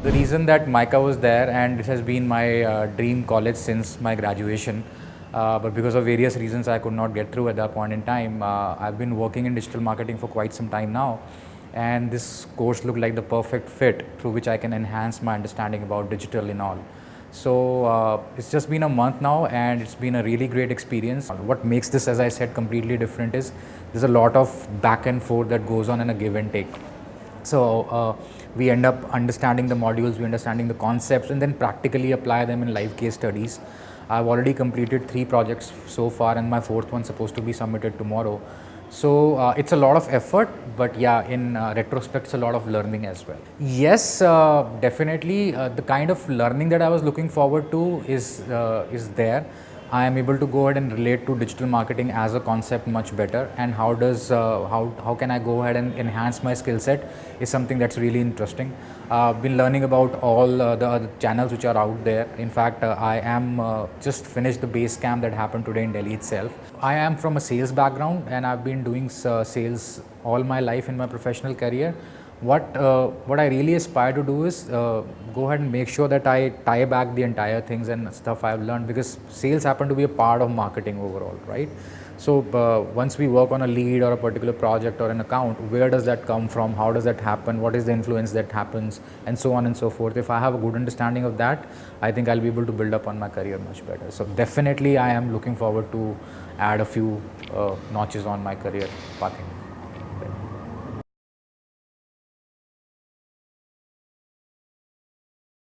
The reason that MICA was there, and this has been my dream college since my graduation, but because of various reasons I could not get through at that point in time. I've been working in digital marketing for quite some time now, and this course looked like the perfect fit through which I can enhance my understanding about digital and all. So it's just been a month now, and it's been a really great experience. What makes this, as I said, completely different is there's a lot of back and forth that goes on in a give and take. So we end up understanding the modules, we understanding the concepts, and then practically apply them in live case studies. I've already completed 3 projects so far, and my 4th one's supposed to be submitted tomorrow. So it's a lot of effort, but yeah, in retrospect, it's a lot of learning as well. Yes, definitely. The kind of learning that I was looking forward to is there. I am able to go ahead and relate to digital marketing as a concept much better, and how can I go ahead and enhance my skill set is something that's really interesting. I've been learning about all the other channels which are out there. In fact, I am just finished the base camp that happened today in Delhi itself. I am from a sales background, and I've been doing sales all my life in my professional career. What I really aspire to do is go ahead and make sure that I tie back the entire things and stuff I've learned, because sales happen to be a part of marketing overall, right? So once we work on a lead or a particular project or an account, where does that come from? How does that happen? What is the influence that happens? And so on and so forth. If I have a good understanding of that, I think I'll be able to build up on my career much better. So definitely I am looking forward to add a few notches on my career pathing.